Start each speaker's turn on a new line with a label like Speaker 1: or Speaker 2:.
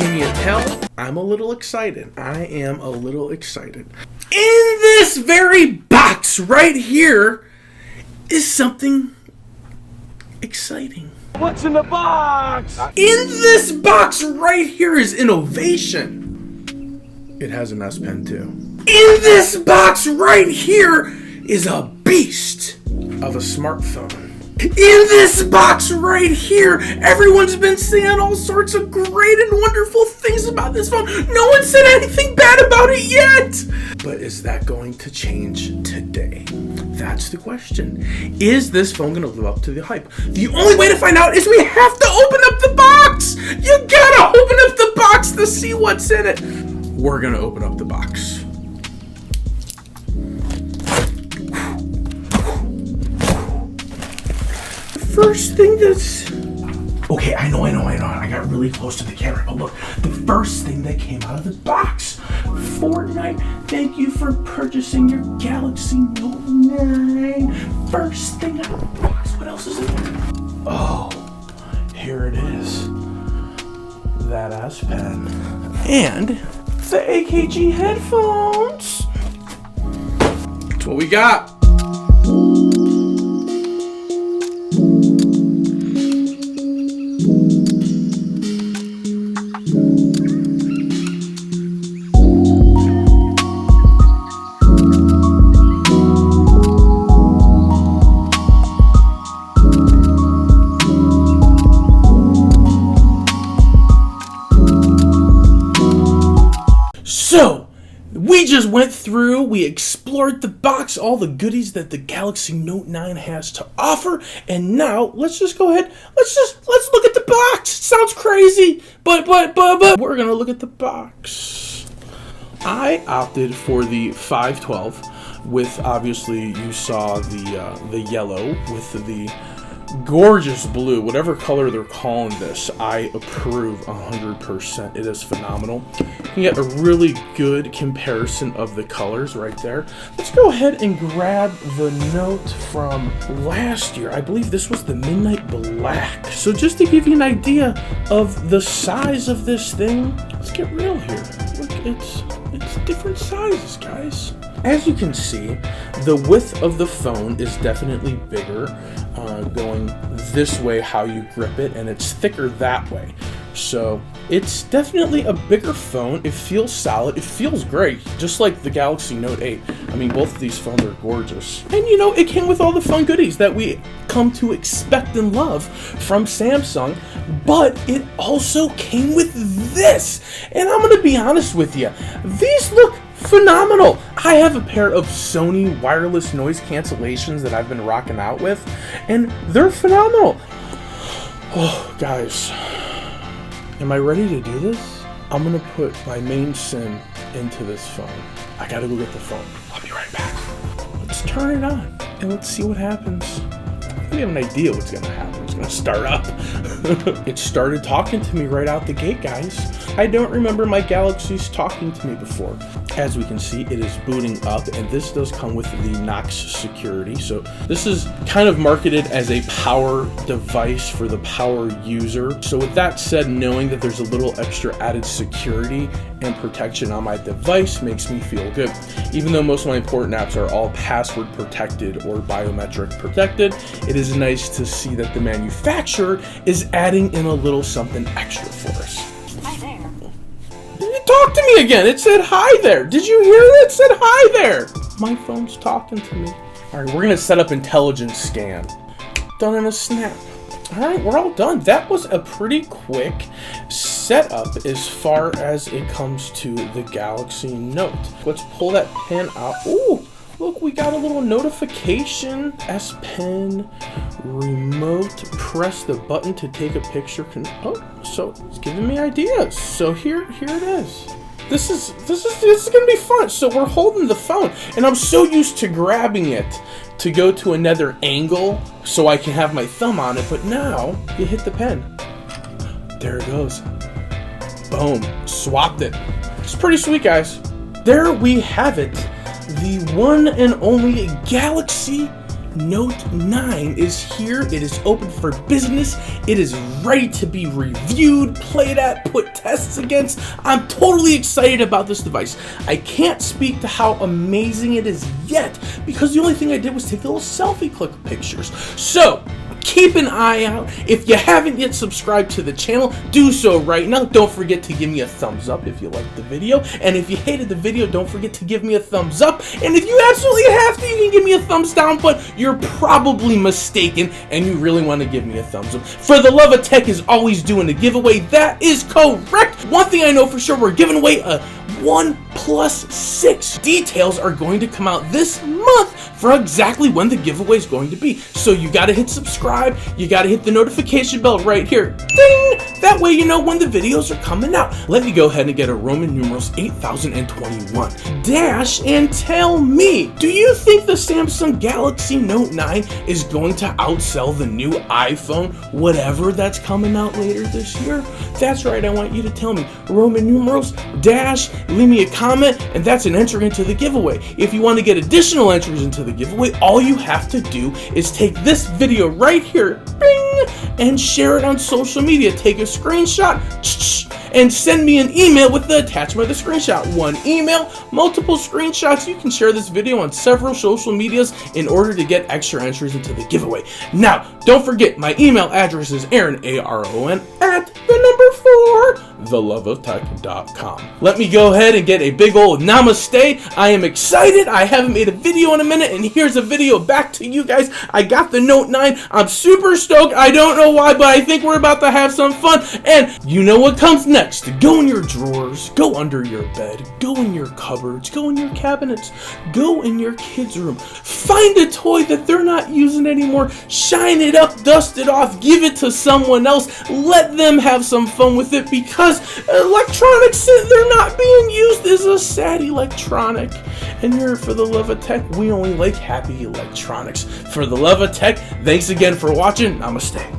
Speaker 1: Can you tell? I'm a little excited. I am a little excited. In this very box right here is something exciting.
Speaker 2: What's in the box?
Speaker 1: In this box right here is innovation. It has an S Pen too. In this box right here is a beast of a smartphone. In this box right here, everyone's been saying all sorts of great and wonderful things about this phone. No one said anything bad about it yet. But is that going to change today? That's the question. Is this phone going to live up to the hype? The only way to find out is we have to open up the box. You gotta open up the box to see what's in it. We're going to open up the box. First thing that's... Okay, I know. I got really close to the camera. But look, the first thing that came out of the box. Fortnite, thank you for purchasing your Galaxy Note 9. First thing out of the box. What else is in there? Oh, here it is. That S Pen. And the AKG headphones. That's what we got. So, we just went through, we explored the box, all the goodies that the Galaxy Note 9 has to offer, and now let's just go ahead, let's look at the box. It sounds crazy, but we're gonna look at the box. I opted for the 512 with, obviously, you saw the yellow with the gorgeous blue, whatever color they're calling this. I approve 100%. It is phenomenal. You can get a really good comparison of the colors right there. Let's go ahead and grab the Note from last year. I believe this was the Midnight Black. So just to give you an idea of the size of this thing, let's get real here. Look, it's different sizes, guys. As you can see, the width of the phone is definitely bigger, going this way how you grip it, and it's thicker that way. So it's definitely a bigger phone. It feels solid. It feels great, just like the Galaxy Note 8. I mean, both of these phones are gorgeous. And you know, it came with all the fun goodies that we come to expect and love from Samsung, but it also came with this. And I'm gonna be honest with you, these look phenomenal. I have a pair of Sony wireless noise cancellations that I've been rocking out with, and they're phenomenal. Oh, guys, am I ready to do this? I'm gonna put my main SIM into this phone. I gotta go get the phone. I'll be right back. Let's turn it on and let's see what happens. We have an idea what's gonna happen. It's gonna start up. It started talking to me right out the gate, guys. I don't remember my Galaxies talking to me before. As we can see, it is booting up, and this does come with the Knox security. So this is kind of marketed as a power device for the power user. So with that said, knowing that there's a little extra added security and protection on my device makes me feel good. Even though most of my important apps are all password protected or biometric protected, it is nice to see that the manufacturer is adding in a little something extra for us.
Speaker 3: Hi there.
Speaker 1: Talk to me again. It said hi there. Did you hear that? It said hi there. My phone's talking to me. All right, we're going to set up intelligence scan. Done in a snap. All right, we're all done. That was a pretty quick setup as far as it comes to the Galaxy Note. Let's pull that pen out. Ooh, look, we got a little notification. S Pen, remote, press the button to take a picture. Oh, so it's giving me ideas. So here it is. This is gonna be fun. So we're holding the phone, and I'm so used to grabbing it to go to another angle so I can have my thumb on it, but now you hit the pen. There it goes. Boom, swapped it. It's pretty sweet, guys. There we have it. The one and only Galaxy Note 9 is here. It is open for business. It is ready to be reviewed, played at, put tests against. I'm totally excited about this device. I can't speak to how amazing it is yet because the only thing I did was take little selfie click pictures. So keep an eye out. If you haven't yet subscribed to the channel, do so right now. Don't forget to give me a thumbs up if you liked the video. And if you hated the video, don't forget to give me a thumbs up. And if you absolutely have to, you can give me a thumbs down, but you're probably mistaken and you really want to give me a thumbs up. For the Love of Tech is always doing a giveaway. That is correct. One thing I know for sure, we're giving away a OnePlus 6. Details are going to come out this month for exactly when the giveaway is going to be. So you got to hit subscribe. You got to hit the notification bell right here. Ding! That way you know when the videos are coming out. Let me go ahead and get a Roman numerals 8021 dash and tell me, do you think the Samsung Galaxy Note 9 is going to outsell the new iPhone, whatever that's coming out later this year? That's right, I want you to tell me. Roman numerals dash, leave me a comment, and that's an entry into the giveaway. If you want to get additional entries into the giveaway, all you have to do is take this video right here, bing, and share it on social media. Take a screenshot and send me an email with the attachment of the screenshot. One email, multiple screenshots. You can share this video on several social medias in order to get extra entries into the giveaway. Now, don't forget, my email address is Aaron, ARON, at the number 4, theloveoftech.com. Let me go ahead and get a big old namaste. I am excited. I haven't made a video in a minute, and here's a video back to you guys. I got the Note 9. I'm super stoked. I don't know why, but I think we're about to have some fun. And you know what comes next. Go in your drawers, go under your bed, go in your cupboards, go in your cabinets, go in your kids' room. Find a toy that they're not using anymore, shine it up, dust it off, give it to someone else, let them have some fun with it, because electronics, they're not being used as a sad electronic. And here for the Love of Tech, we only like happy electronics. For the Love of Tech, thanks again for watching. Namaste.